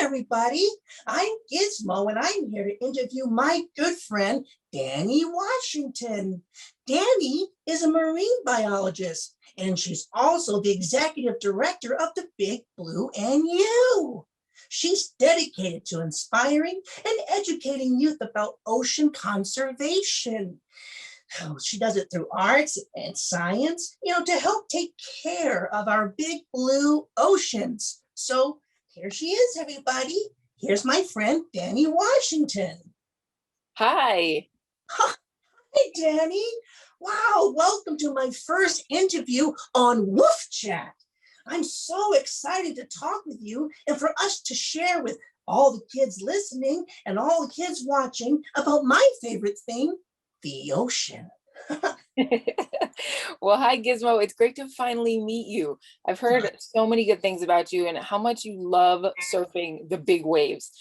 everybody. I'm Gizmo, and I'm here to interview my good friend, Danni Washington. Danni is a marine biologist, and she's also the executive director of the Big Blue and You. She's dedicated to inspiring and educating youth about ocean conservation. She does it through arts and science, to help take care of our big blue oceans. So here she is, everybody. Here's my friend, Danni Washington. Hi. Hi, Danni. Wow, welcome to my first interview on Woof Chat. I'm so excited to talk with you and for us to share with all the kids listening and all the kids watching about my favorite thing, the ocean. Well, hi, Gizmo. It's great to finally meet you. I've heard so many good things about you and how much you love surfing the big waves.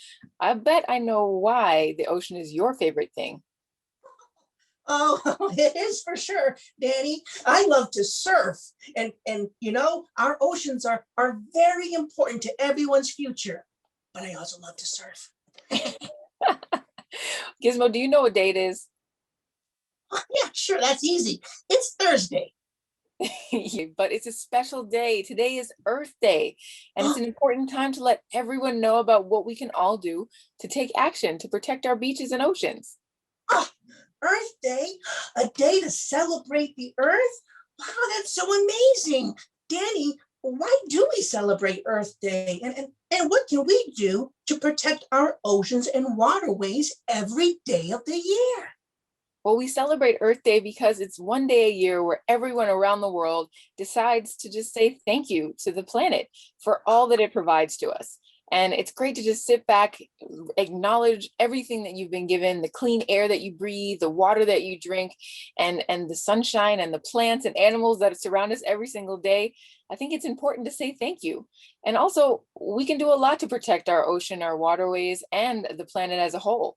I bet I know why the ocean is your favorite thing. Oh, it is for sure, Danni. I love to surf, and our oceans are very important to everyone's future. But I also love to surf. Gizmo, do you know what day it is? Yeah, sure, that's easy. It's Thursday. But it's a special day. Today is Earth Day, and it's an important time to let everyone know about what we can all do to take action to protect our beaches and oceans. Oh, Earth Day, a day to celebrate the Earth? Wow, that's so amazing. Danni, why do we celebrate Earth Day? And what can we do to protect our oceans and waterways every day of the year? Well, we celebrate Earth Day because it's one day a year where everyone around the world decides to just say thank you to the planet for all that it provides to us. And it's great to just sit back, acknowledge everything that you've been given, the clean air that you breathe, the water that you drink, and the sunshine and the plants and animals that surround us every single day. I think it's important to say thank you. And also, we can do a lot to protect our ocean, our waterways, and the planet as a whole.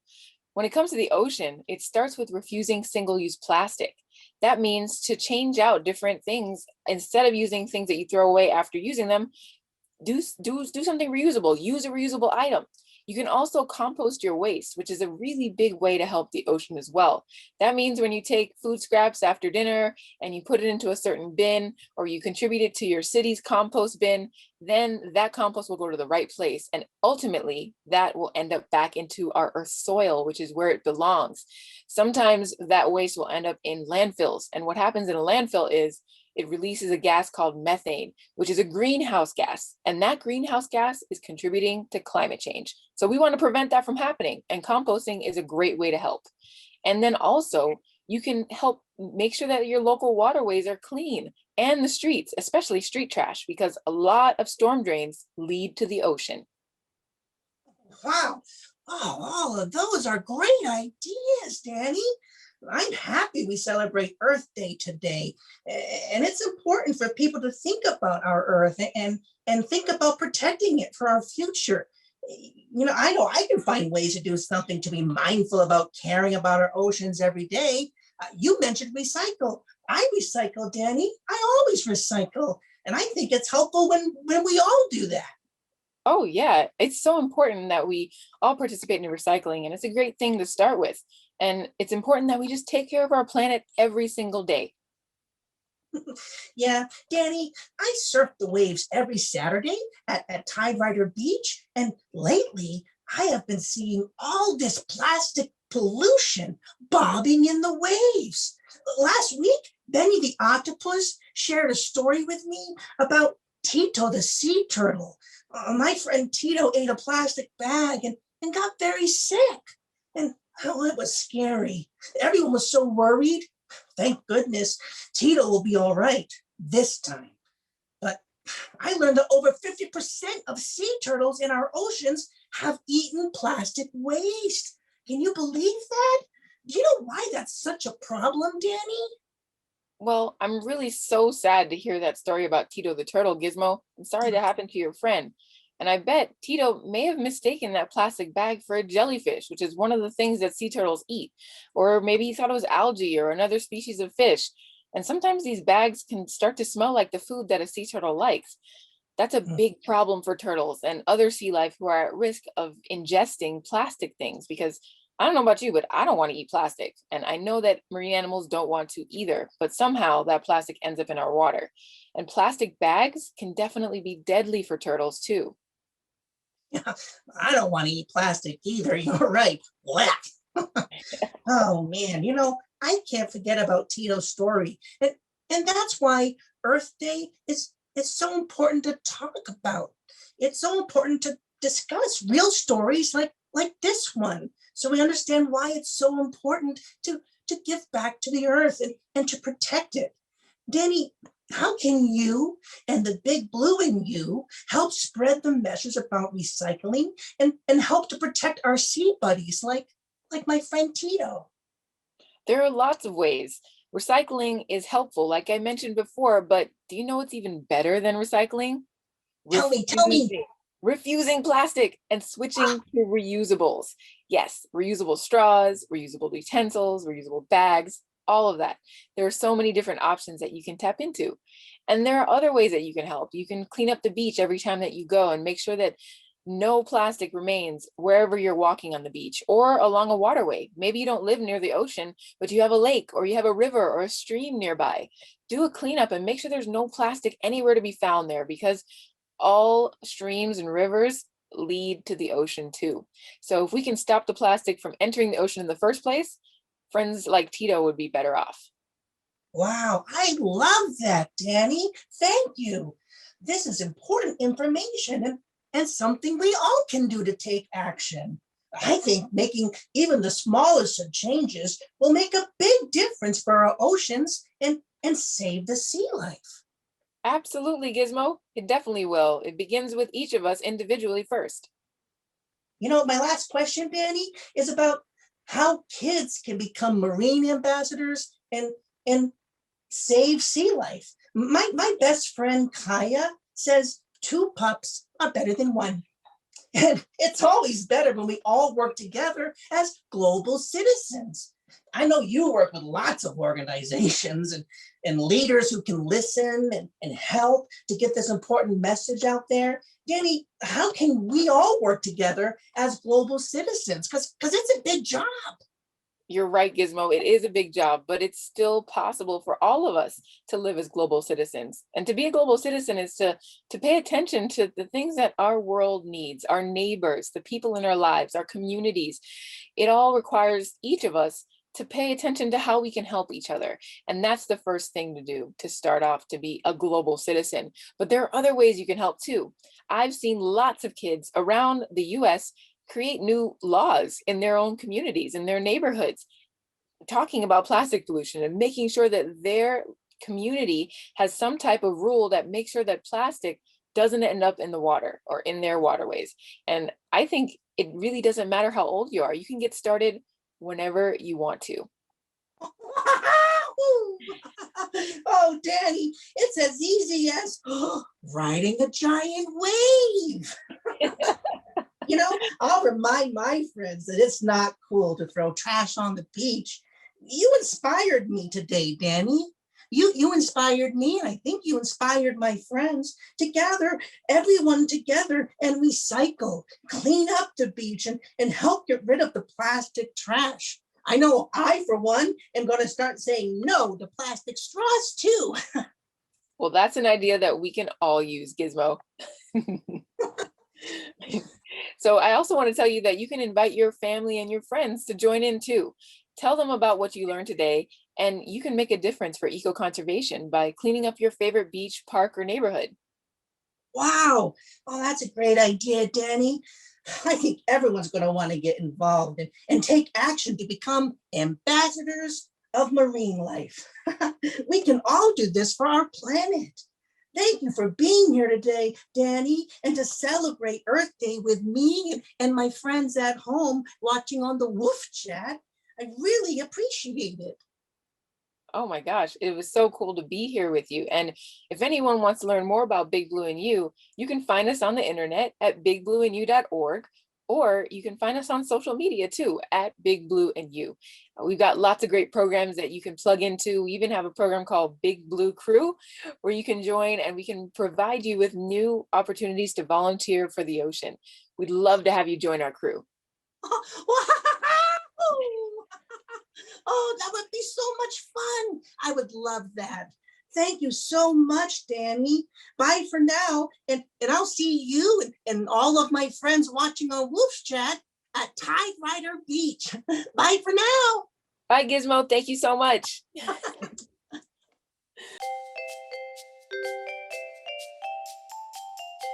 When it comes to the ocean, it starts with refusing single-use plastic. That means to change out different things. Instead of using things that you throw away after using them, do something reusable, use a reusable item. You can also compost your waste, which is a really big way to help the ocean as well. That means when you take food scraps after dinner and you put it into a certain bin, or you contribute it to your city's compost bin, then that compost will go to the right place. And ultimately that will end up back into our earth soil, which is where it belongs. Sometimes that waste will end up in landfills. And what happens in a landfill is it releases a gas called methane, which is a greenhouse gas. And that greenhouse gas is contributing to climate change. So we want to prevent that from happening. And composting is a great way to help. And then also, you can help make sure that your local waterways are clean and the streets, especially street trash, because a lot of storm drains lead to the ocean. Wow. Oh, all of those are great ideas, Danni. I'm happy we celebrate Earth Day today. And it's important for people to think about our Earth and think about protecting it for our future. I know I can find ways to do something to be mindful about caring about our oceans every day. You mentioned recycle. I recycle, Danni. I always recycle. And I think it's helpful when we all do that. Oh yeah, it's so important that we all participate in recycling, and it's a great thing to start with. And it's important that we just take care of our planet every single day. Yeah, Danni, I surf the waves every Saturday at Tide Rider Beach, and lately I have been seeing all this plastic pollution bobbing in the waves. Last week, Benny the octopus shared a story with me about Tito the sea turtle. My friend Tito ate a plastic bag and got very sick. And oh, it was scary. Everyone was so worried. Thank goodness Tito will be all right this time. But I learned that over 50% of sea turtles in our oceans have eaten plastic waste. Can you believe that? Do you know why that's such a problem, Danni? Well, I'm really so sad to hear that story about Tito the turtle, Gizmo. I'm sorry that happened to your friend. And I bet Tito may have mistaken that plastic bag for a jellyfish, which is one of the things that sea turtles eat. Or maybe he thought it was algae or another species of fish. And sometimes these bags can start to smell like the food that a sea turtle likes. That's a Mm. big problem for turtles and other sea life who are at risk of ingesting plastic things because I don't know about you, but I don't want to eat plastic. And I know that marine animals don't want to either, but somehow that plastic ends up in our water. And plastic bags can definitely be deadly for turtles too. Yeah, I don't want to eat plastic either. You're right. Whack. Oh man, I can't forget about Tito's story. And that's why Earth Day is so important to talk about. It's so important to discuss real stories like this one. So we understand why it's so important to give back to the earth and to protect it. Danny, how can you and the Big Blue in You help spread the message about recycling and help to protect our sea buddies like my friend Tito? There are lots of ways. Recycling is helpful, like I mentioned before, but do you know what's even better than recycling? Tell me. Refusing plastic and switching to reusables. Yes, reusable straws, reusable utensils, reusable bags, all of that. There are so many different options that you can tap into. And there are other ways that you can help. You can clean up the beach every time that you go and make sure that no plastic remains wherever you're walking on the beach or along a waterway. Maybe you don't live near the ocean, but you have a lake or you have a river or a stream nearby. Do a cleanup and make sure there's no plastic anywhere to be found there because all streams and rivers lead to the ocean too. So if we can stop the plastic from entering the ocean in the first place, friends like Tito would be better off. Wow, I love that, Danny. Thank you. This is important information and something we all can do to take action. I think making even the smallest of changes will make a big difference for our oceans and save the sea life. Absolutely, Gizmo. It definitely will. It begins with each of us individually first. My last question, Danny, is about how kids can become marine ambassadors and save sea life. My best friend Kaya says two pups are better than one. And it's always better when we all work together as global citizens. I know you work with lots of organizations and leaders who can listen and help to get this important message out there. Danny, how can we all work together as global citizens? Because it's a big job. You're right, Gizmo. It is a big job, but it's still possible for all of us to live as global citizens. And to be a global citizen is to pay attention to the things that our world needs, our neighbors, the people in our lives, our communities. It all requires each of us to pay attention to how we can help each other. And that's the first thing to do to start off to be a global citizen. But there are other ways you can help too. I've seen lots of kids around the US create new laws in their own communities, in their neighborhoods, talking about plastic pollution and making sure that their community has some type of rule that makes sure that plastic doesn't end up in the water or in their waterways. And I think it really doesn't matter how old you are. You can get started whenever you want to. Oh, Danny, it's as easy as riding a giant wave. I'll remind my friends that it's not cool to throw trash on the beach. You inspired me today, Danny. You inspired me, and I think you inspired my friends to gather everyone together and recycle, clean up the beach, and help get rid of the plastic trash. I know I, for one, am going to start saying no to plastic straws too. Well, that's an idea that we can all use, Gizmo. So I also want to tell you that you can invite your family and your friends to join in too. Tell them about what you learned today, and you can make a difference for eco-conservation by cleaning up your favorite beach, park, or neighborhood. Wow. Oh, that's a great idea, Danny. I think everyone's going to want to get involved and take action to become ambassadors of marine life. We can all do this for our planet. Thank you for being here today, Danny, and to celebrate Earth Day with me and my friends at home watching on the Woof Chat. I really appreciate it. Oh my gosh, it was so cool to be here with you. And if anyone wants to learn more about Big Blue and You, you can find us on the internet at bigblueandyou.org, Or you can find us on social media too, at Big Blue and You. We've got lots of great programs that you can plug into. We even have a program called Big Blue Crew where you can join and we can provide you with new opportunities to volunteer for the ocean. We'd love to have you join our crew. Oh, that would be so much fun. I would love that. Thank you so much, Danny. Bye for now. And I'll see you and all of my friends watching on Woof Chat at Tide Rider Beach. Bye for now. Bye, Gizmo. Thank you so much.